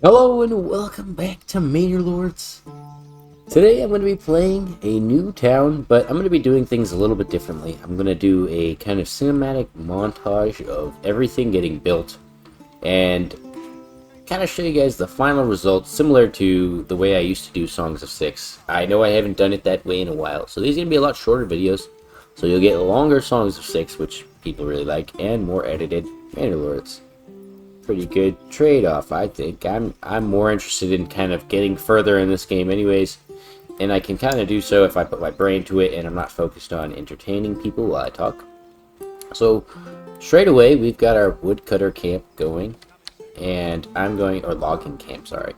Hello and welcome back to Manor Lords. Today I'm going to be playing a new town, but I'm going to be doing things a little bit differently. I'm going to do a kind of cinematic montage of everything getting built and kind of show you guys the final result, similar to the way I used to do Songs of Six. I know I haven't done it that way in a while, so these are going to be a lot shorter videos. So you'll get longer Songs of Six, which people really like, and more edited Manor Lords. Pretty good trade-off, I think. I'm more interested in kind of getting further in this game anyways, and I can kind of do so if I put my brain to it and I'm not focused on entertaining people while I talk. So straight away we've got our woodcutter camp going, and I'm going, or logging camp, sorry,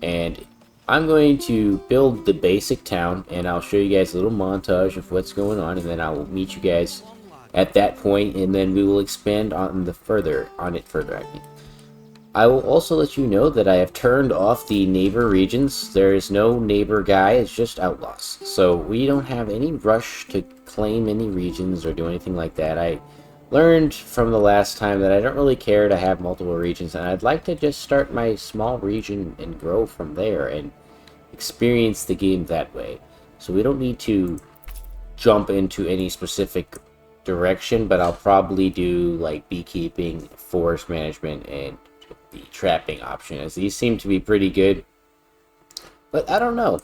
and I'm going to build the basic town, and I'll show you guys a little montage of what's going on, and then I will meet you guys at that point, and then we will expand on it further. I will also let you know that I have turned off the neighbor regions. There is no neighbor guy, it's just outlaws. So we don't have any rush to claim any regions or do anything like that. I learned from the last time that I don't really care to have multiple regions, and I'd like to just start my small region and grow from there and experience the game that way. So we don't need to jump into any specific direction, but I'll probably do like beekeeping, forest management, and the trapping option, as these seem to be pretty good. But I don't know.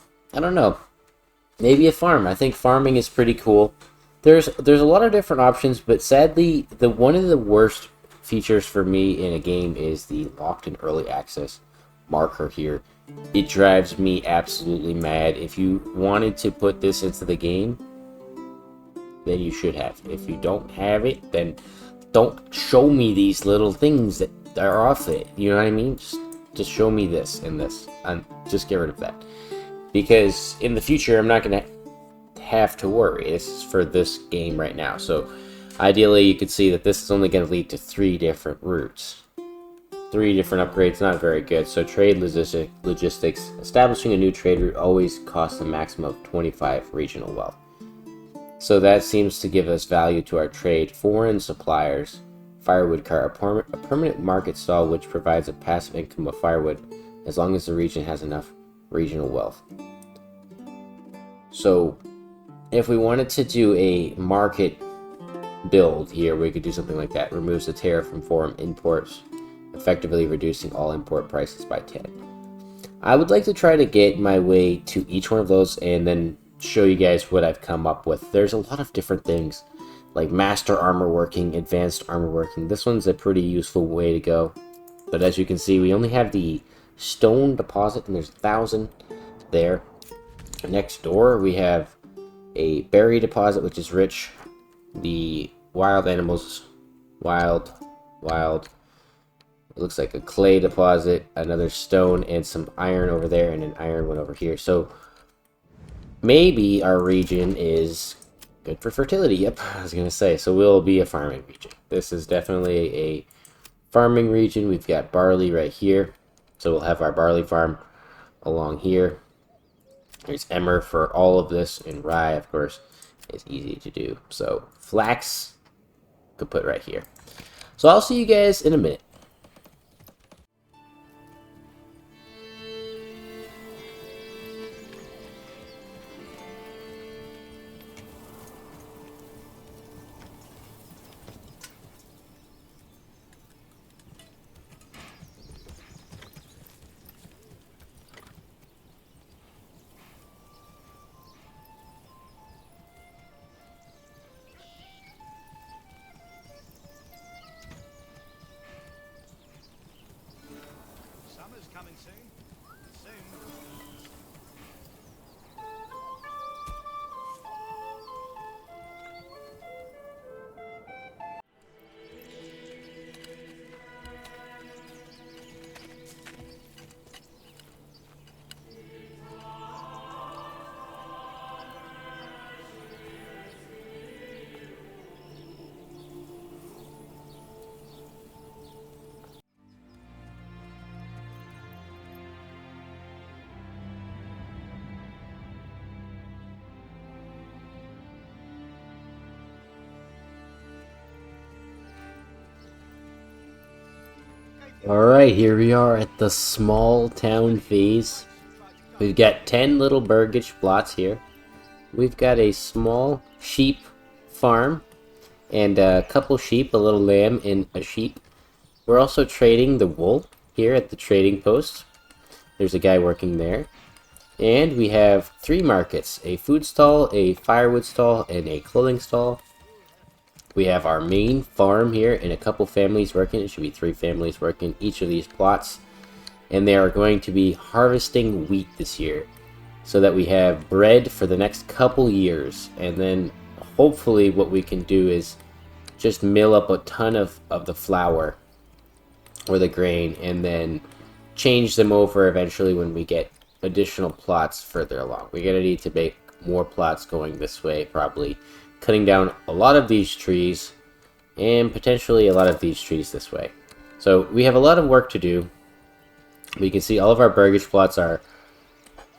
Maybe a farm. I think farming is pretty cool. There's a lot of different options, but sadly, the one of the worst features for me in a game is the locked in early access marker here. It drives me absolutely mad. If you wanted to put this into the game, then you should have. If you don't have it, then don't show me these little things that are off it. You know what I mean? Just show me this and this, and just get rid of that. Because in the future, I'm not gonna have to worry. This is for this game right now. So ideally, you could see that this is only going to lead to 3 different routes. 3 different upgrades, not very good. So trade logistics. Establishing a new trade route always costs a maximum of 25 regional wealth. So that seems to give us value to our trade. Foreign suppliers. Firewood cart. A permanent market stall which provides a passive income of firewood as long as the region has enough regional wealth. So if we wanted to do a market build here, we could do something like that. Removes the tariff from foreign imports, effectively reducing all import prices by 10. I would like to try to get my way to each one of those and then show you guys what I've come up with. There's a lot of different things, like master armor working, advanced armor working. This one's a pretty useful way to go. But as you can see, we only have the stone deposit, and there's 1,000 there. Next door, we have a berry deposit, which is rich. The wild animals, wild. It looks like a clay deposit, another stone, and some iron over there, and an iron one over here. So maybe our region is good for fertility. Yep, I was gonna say. So we'll be a farming region. This is definitely a farming region. We've got barley right here, so we'll have our barley farm along here. There's emmer for all of this, and rye, of course, is easy to do. So flax could put right here. So I'll see you guys in a minute. Summer's coming soon. Alright, here we are at the small town phase. We've got 10 little burgage plots here. We've got a small sheep farm and a couple sheep, a little lamb, and a sheep. We're also trading the wool here at the trading post. There's a guy working there. And we have 3 markets, a food stall, a firewood stall, and a clothing stall. We have our main farm here and a couple families working. It should be 3 families working each of these plots. And they are going to be harvesting wheat this year so that we have bread for the next couple years. And then hopefully what we can do is just mill up a ton of the flour or the grain and then change them over eventually when we get additional plots further along. We're going to need to make more plots going this way, probably cutting down a lot of these trees and potentially a lot of these trees this way. So we have a lot of work to do. We can see all of our burgage plots are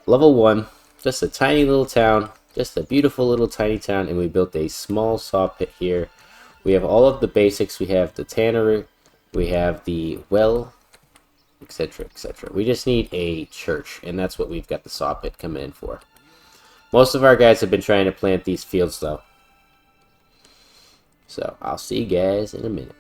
level 1, just a tiny little town, just a beautiful little tiny town, and we built a small saw pit here. We have all of the basics. We have the tannery, we have the well, etc., etc. We just need a church, and that's what we've got the saw pit coming in for. Most of our guys have been trying to plant these fields, though. So, I'll see you guys in a minute.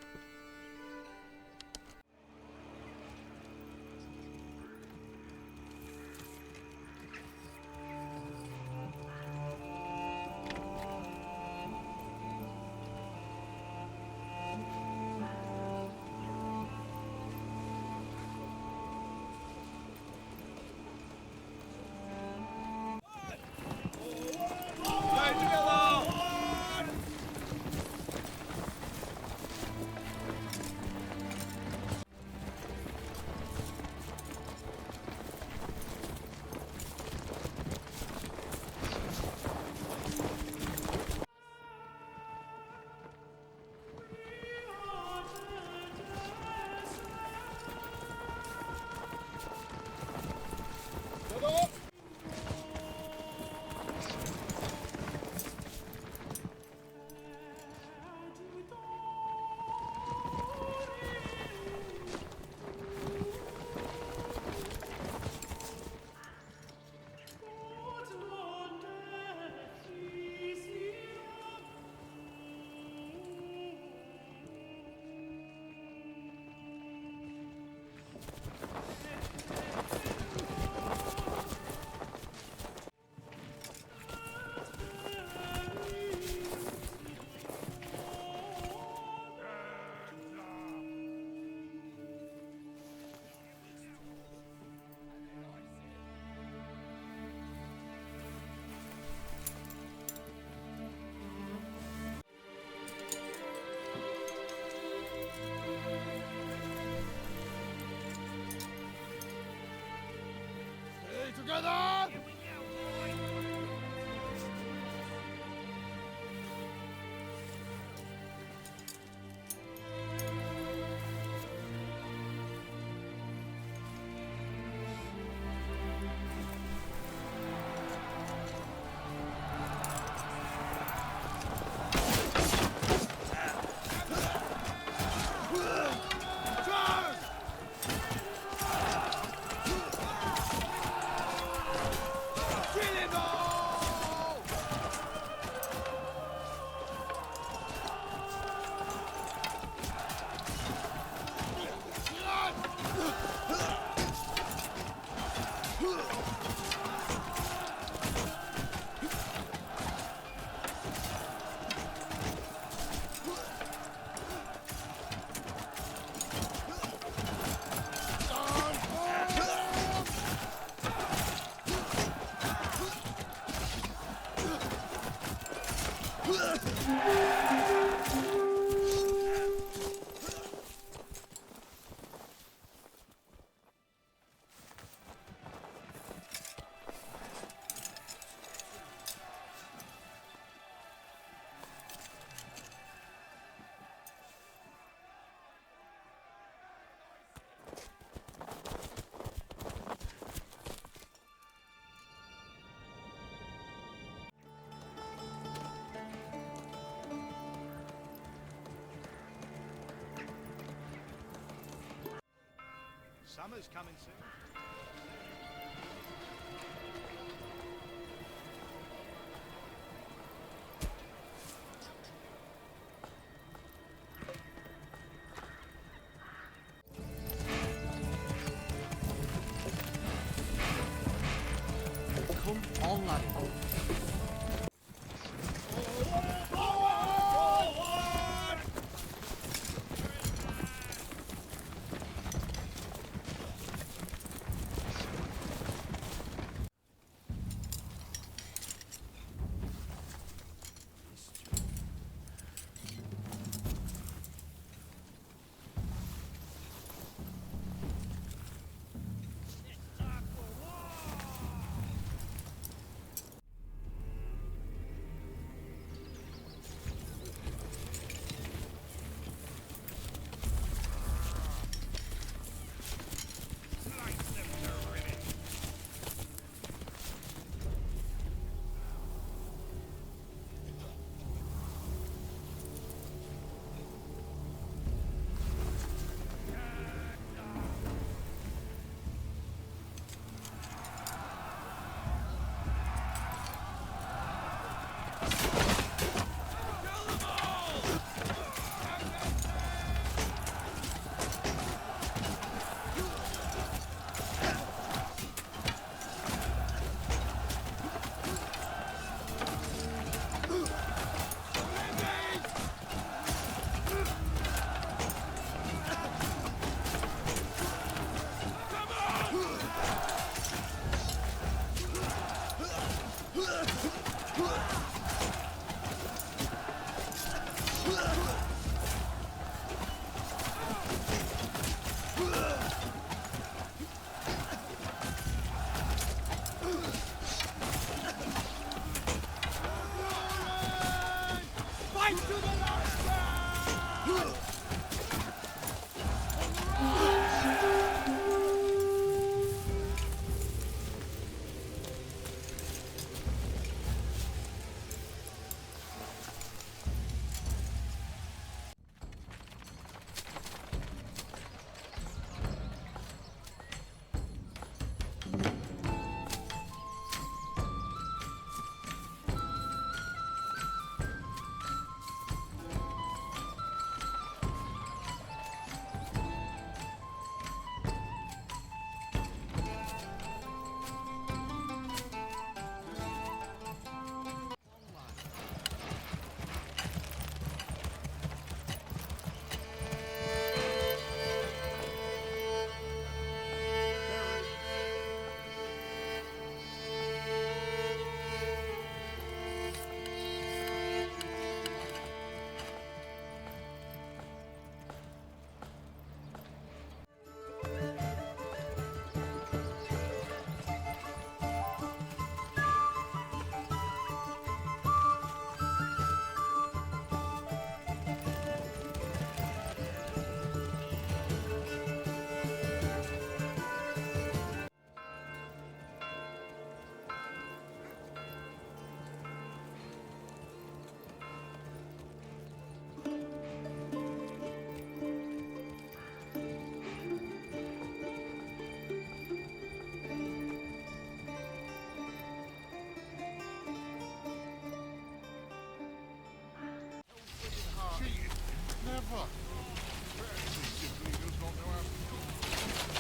Together! Summer's coming soon. Come on, laddie. Never. He simply does not know how to cook.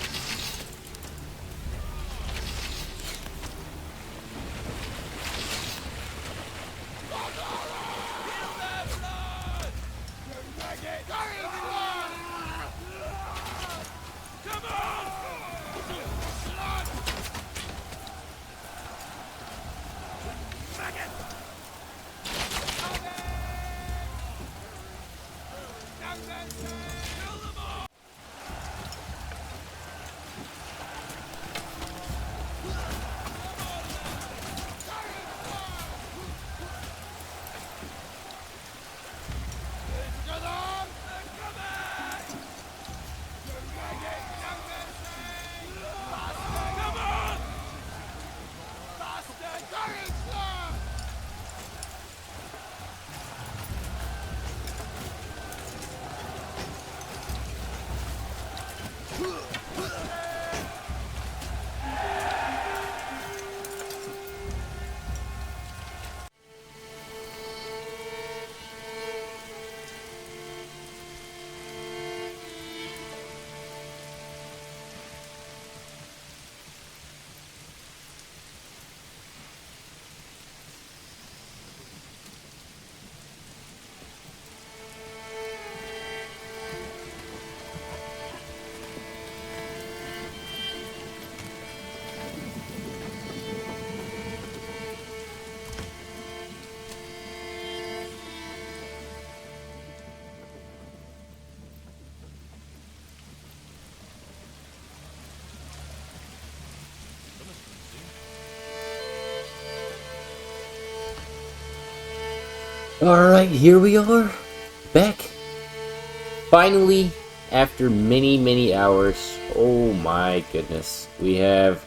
Alright, here we are. Back. Finally, after many, many hours. Oh my goodness. We have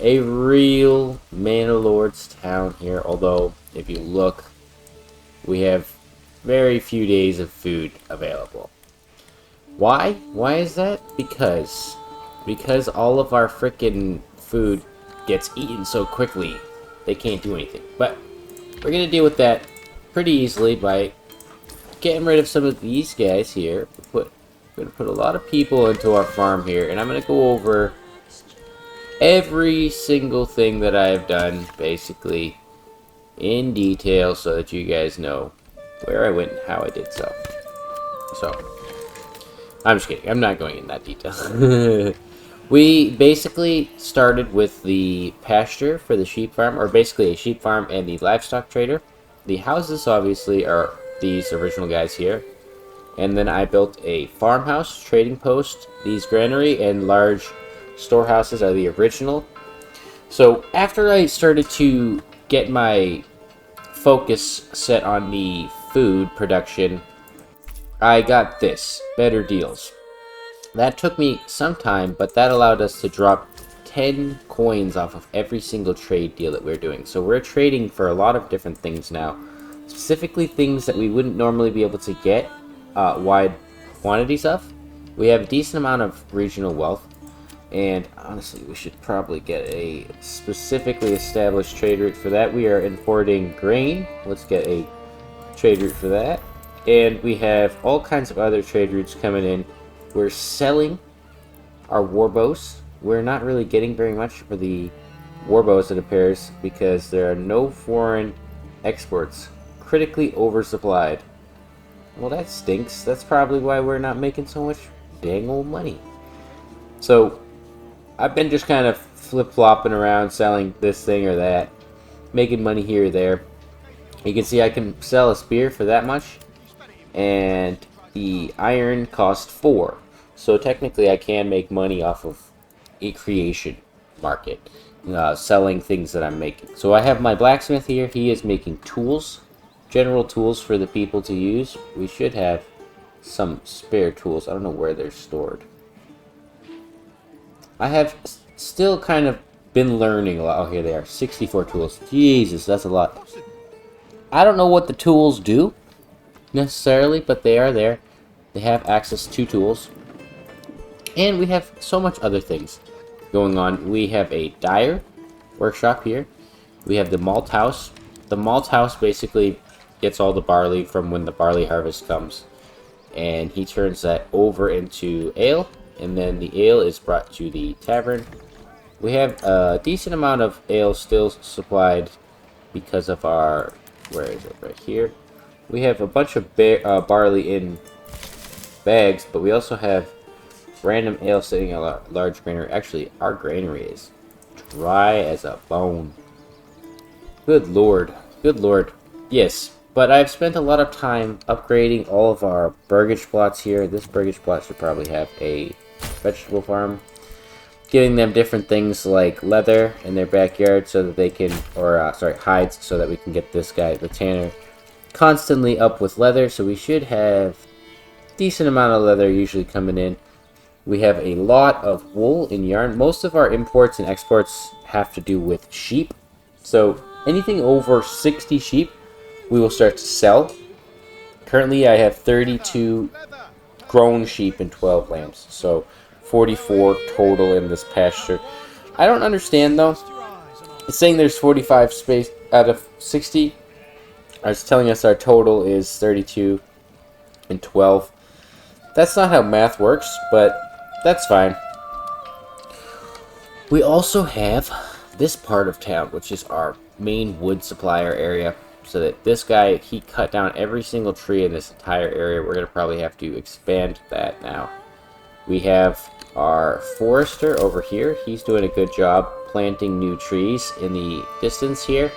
a real Manor Lords town here. Although, if you look, we have very few days of food available. Why? Why is that? Because all of our frickin' food gets eaten so quickly, they can't do anything. But we're gonna deal with that pretty easily by getting rid of some of these guys here. We're gonna put a lot of people into our farm here, and I'm gonna go over every single thing that I have done, basically, in detail, so that you guys know where I went and how I did so. I'm just kidding. I'm not going in that detail. We basically started with the pasture for the sheep farm, or basically a sheep farm and the livestock trader. The houses, obviously, are these original guys here. And then I built a farmhouse, trading post. These granary and large storehouses are the original. So after I started to get my focus set on the food production, I got this, better deals. That took me some time, but that allowed us to drop 10 coins off of every single trade deal that we're doing. So we're trading for a lot of different things now. Specifically things that we wouldn't normally be able to get wide quantities of. We have a decent amount of regional wealth. And honestly, we should probably get a specifically established trade route for that. We are importing grain. Let's get a trade route for that. And we have all kinds of other trade routes coming in. We're selling our warbows. We're not really getting very much for the warbows, it appears, because there are no foreign exports. Critically oversupplied. Well, that stinks. That's probably why we're not making so much dang old money. So, I've been just kind of flip-flopping around, selling this thing or that, making money here or there. You can see I can sell a spear for that much, and the iron cost 4. So technically I can make money off of a creation market, selling things that I'm making. So I have my blacksmith here. He is making tools, general tools for the people to use. We should have some spare tools. I don't know where they're stored. I have still kind of been learning a lot. Oh, here they are. 64 tools. Jesus, that's a lot. I don't know what the tools do necessarily, but they are there. They have access to tools. And we have so much other things going on. We have a dyer workshop here. We have the malt house. The malt house basically gets all the barley from when the barley harvest comes. And he turns that over into ale. And then the ale is brought to the tavern. We have a decent amount of ale still supplied because of our... Where is it? Right here. We have a bunch of barley in bags, but we also have random ale sitting in a large granary. Actually, our granary is dry as a bone. Good lord. Good lord. Yes, but I've spent a lot of time upgrading all of our burgage plots here. This burgage plot should probably have a vegetable farm. Giving them different things like leather in their backyard so that they can, or hides, so that we can get this guy, the tanner, constantly up with leather. So we should have decent amount of leather usually coming in. We have a lot of wool and yarn. Most of our imports and exports have to do with sheep. So anything over 60 sheep, we will start to sell. Currently, I have 32 grown sheep and 12 lambs. So 44 total in this pasture. I don't understand though. It's saying there's 45 space out of 60. It's telling us our total is 32 and 12. That's not how math works, but that's fine. We also have this part of town, which is our main wood supplier area. So that this guy, he cut down every single tree in this entire area. We're going to probably have to expand that now. We have our forester over here. He's doing a good job planting new trees in the distance here.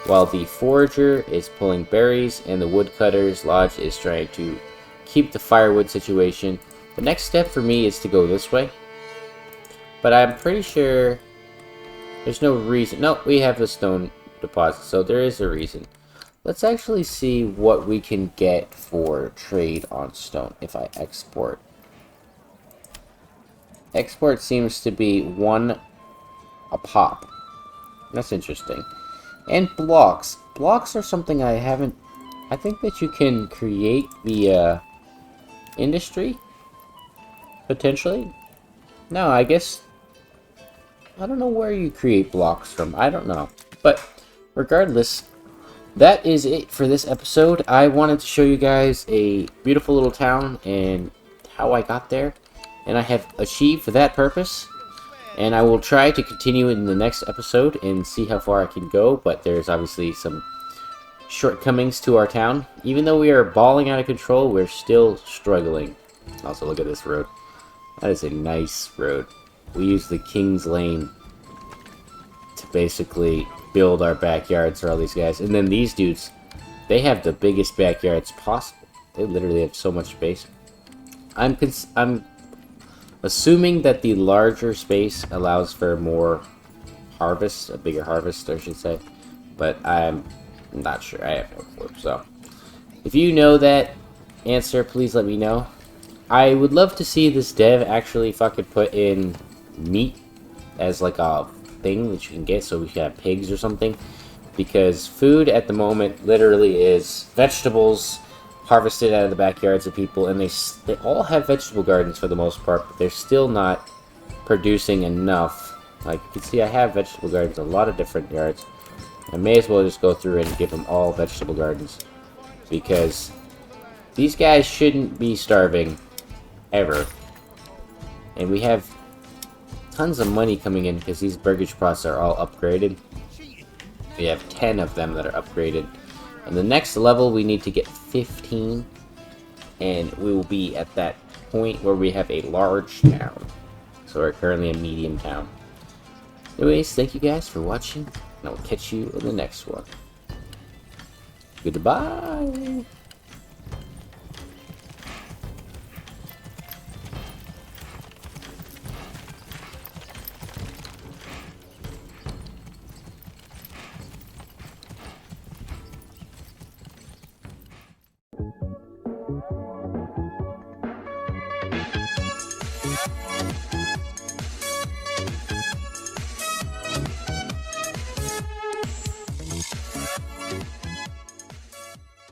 While the forager is pulling berries and the woodcutter's lodge is trying to keep the firewood situation. The next step for me is to go this way. But I'm pretty sure there's no reason. No, we have the stone deposit, so there is a reason. Let's actually see what we can get for trade on stone if I export. Export seems to be 1 a pop. That's interesting. And blocks. Blocks are something I haven't... I think that you can create via industry, potentially. No, I guess... I don't know where you create blocks from. I don't know. But regardless, that is it for this episode. I wanted to show you guys a beautiful little town and how I got there. And I have achieved for that purpose. And I will try to continue in the next episode and see how far I can go. But there's obviously some shortcomings to our town. Even though we are balling out of control, we're still struggling. Also, look at this road. That is a nice road. We use the King's Lane to basically build our backyards for all these guys. And then these dudes, they have the biggest backyards possible. They literally have so much space. I'm assuming that the larger space allows for more harvest, a bigger harvest, I should say. But I'm not sure. I have no clue. So, if you know that answer, please let me know. I would love to see this dev actually fucking put in meat as like a thing that you can get, so we can have pigs or something, because food at the moment literally is vegetables harvested out of the backyards of people, and they all have vegetable gardens for the most part, but they're still not producing enough. Like you can see, I have vegetable gardens, a lot of different yards. I may as well just go through and give them all vegetable gardens, because these guys shouldn't be starving ever. And we have tons of money coming in because these burgage pots are all upgraded. We have 10 of them that are upgraded. And the next level we need to get 15. And we will be at that point where we have a large town. So we're currently a medium town. Anyways, thank you guys for watching. And I will catch you in the next one. Goodbye.